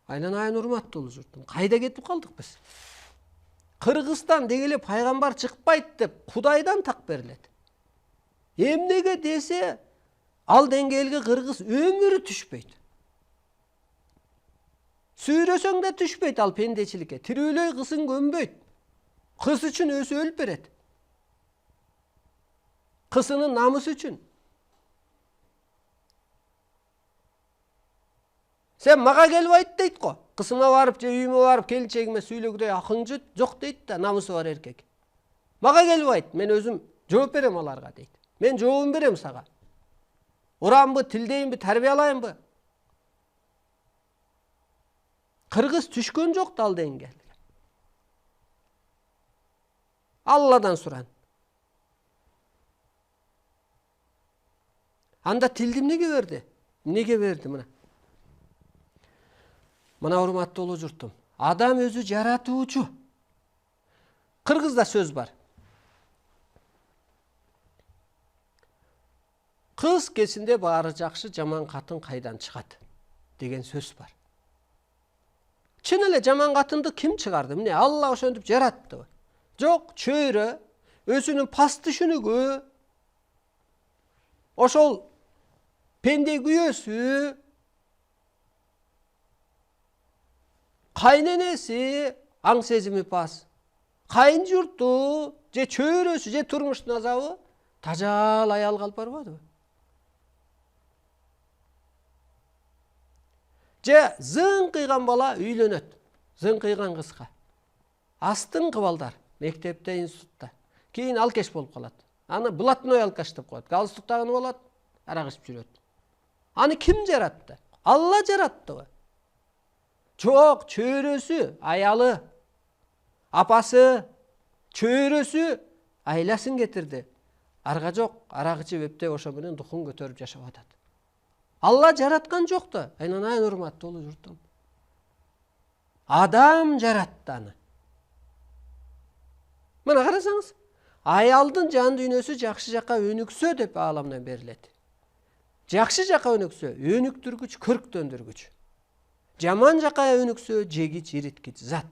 Айнанайын урматтуу журтум, кайда кетип калдык биз? Кыргызстан дегеле пайгамбар чыкпайт деп Кудайдан так берилет. Эмнеге десе, ал деңгээлге кыргыз өмүрү түшпөйт. Сүйрөсөң да түшпөйт ал пендечиликке. Тирүүлөй кызын көмбөйт. Кыз үчүн өзү өлүп берет. Кызынын намысы үчүн. Sen мага келип айт дейт го. Кызыма барып, же үйүмө барып, келинчегиме сүйлөгүдөй акың жок дейт да, намысы бар эркек. Мага келип айт, мен өзүм жооп берем аларга дейт. Мен жообун берем сага. Урамбы, тилдейинби, тарбиялайынбы? Кыргыз түшкөн жок ал деңгээлге. Алладан суран. Анда тилди эмнеге берди? Эмнеге берди мына? Мына урматтуу журтум, адам өзү жаратуучу. Кыргызда сөз бар. Кыз кесинде баары жакшы, жаман катын кайдан чыгат деген сөз бар. Чын эле жаман катынды ким чыгарды? Міне Алла ошентип жаратты. Жок, чөйрө, өзүнүн пас түшүнүгү, ошол пенде күйөөсү, кайненеси аң сезими пас, кайын журту, же чөйрөсү, же турмуштун азабы тажал аял калып барбадыбы? Же зың кыйган бала үйлөнөт, зың кыйган кызга. Астыңкы балдар мектепте, институтта. Кийин алкеш болуп калат. Аны блатной алкаш деп коет. Галстук тагынып алат, арак ичип жүрөт. Аны ким жаратты? Алла жаратты. Жок, чөйрөсү, аялы, апасы, чөйрөсү айласын кетирди. Арга жок, арак ичип эптеп ошо менен духун көтөрүп жашап атат. Алла жараткан жок да, айнанайын урматтуу журтум. Адам жаратты аны. Мына карасаңыз, аялдын жан дүйнөсү жакшы жака өнүксө деп ааламдан берилет. Жакшы жака өнүксө, өнүктүргүч, көрктөндүргүч. Жаман жака өнүксө, жегич, ириткич зат.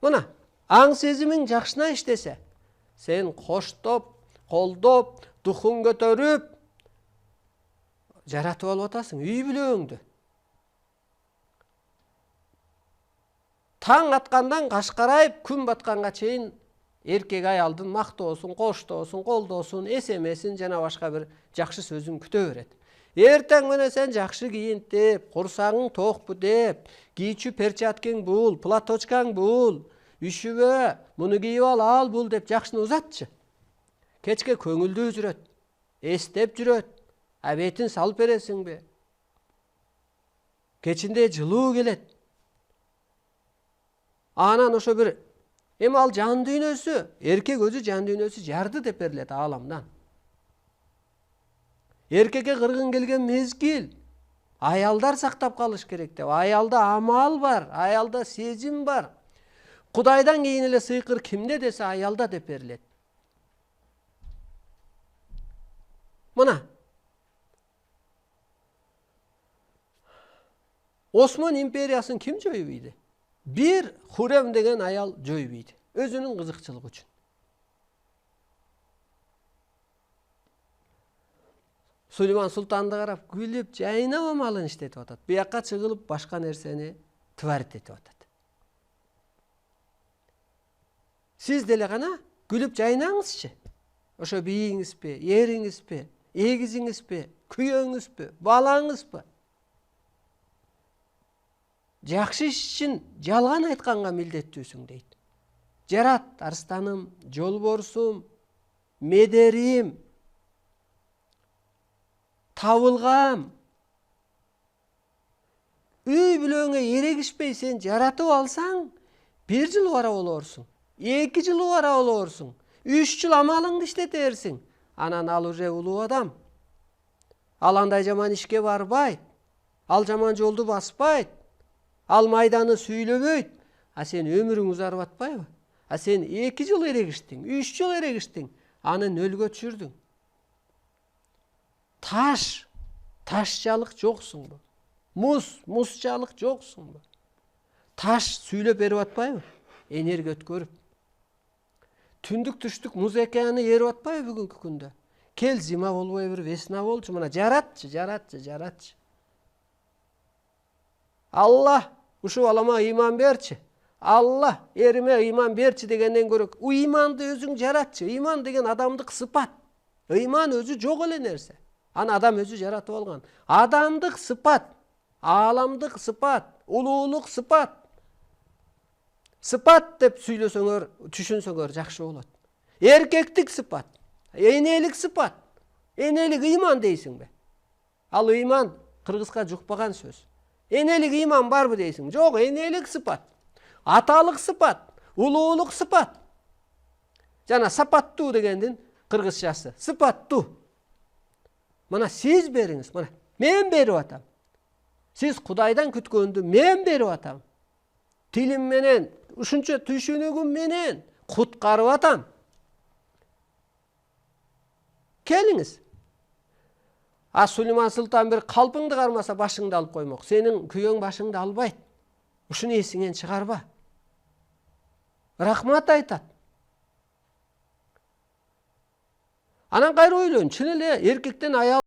Мына, аң сезимиң жакшына иштесе, сен коштоп, колдоп, духун көтөрүп, жаратып алып атасың үй бүлөңдү. Таң аткандан кашкарайып, күн батканга чейин эркек аялдын мактоосун, коштоосун, колдоосун, эсемесин жана башка бир жакшы сөзүн күтө берет. Эртең менен сен жакшы кийинт деп, курсагың токпу деп, кийчү перчаткаң бул, платочкаң бул, үшүбө, муну кийип ал бул деп жакшыны узатчы. Кечке көңүлдүү жүрөт, эстеп жүрөт, бетин салып бересиңби? Кечинде жылуу келет. Анан ошо бир эми ал жан дүйнөсү, эркек өзү жан дүйнөсү жарды деп берилет ааламдан. Эркекке кыргын келген мезгил, аялдар сактап калыш керек деп. Аялда амал бар, аялда сезим бар. Кудайдан кийин эле сыйкыр кимде десе аялда деп берилет. Мына Осман империясын ким жойбойду? Bir Хурем деген аял жойбойду. Өзүнүн кызыкчылыгы үчүн. Сулейман Султанды карап, күлүп, жайнап амалын иштетип атат. Буякка чыгылып башка нерсени творить этип атат. Сиз деле гана күлүп жайнаңызчы. Ошо бийиңизби, эриңизби, эгизиңизби, күйөөңүзбү, балаңызбы? Жакшы иш үчүн жалган айтканга милдеттүүсүң дейт. Жарат, арстаным, жолборсум, медерим, табылгам. Үй бүлөңө эрегишпей сен жаратып алсаң, 1 жыл убара болорсуң, 2 жыл убара болорсуң, 3 жыл амалыңды иштете берсиң. Анан ал уже улуу адам. Ал андай жаман ишке барбайт. Ал жаман жолду баспайт. Ал майданы сүйлөбөйт. А сен өмүрүң узарып атпайбы? А сен 2 жыл эрегиштиң, 3 жыл эрегиштиң, аны нөлгө түшүрдүң. Таш Taşçalık joksunбу? Muzчалык жоксуңбу? Таш сүйлөп берип атпайбы? Энергия өткөрүп. Түндүк түштүк муз океаны эрип атпайбы бүгүнкү күндө? Кел зима болбой бир весна болчу, мына жаратчы. Алла ушул балама ыйман берчи. Алла эриме ыйман берчи дегенден көрө, ыйманды өзүң жаратчы. Ыйман деген адамдык сыпат. Ыйман өзү жок эле нерсе. Аны адам өзү жаратып алган. Адамдык сыпат, ааламдык сыпат, улуулук сыпат. Сыпат деп сүйлөсөңөр, түшүнсөңөр жакшы болот. Эркектик сыпат, энелик сыпат. Энелик ыйман дейсиңби? Ал ыйман кыргызга жукпаган сөз. Энелик ыйман барбы дейсиң? Жок, энелик сыпат. Аталык сыпат, улуулук сыпат. Жана сапаттуу дегендин кыргызчасы. Сыпаттуу. Мына сиз бериңиз, мына мен берип атам. Сиз Кудайдан күткөндү мен берип атам. Тилим менен, ушунча түшүнүгүм менен куткарып атам. Келиңиз. Сулейман Султан бир калпыңды кармаса башыңды алып коймок. Сенин күйөөң башыңды албайт. Ушуну эсиңен чыгарба. Рахмат айтат. Анан кайра ойлон, чын эле эркектен аял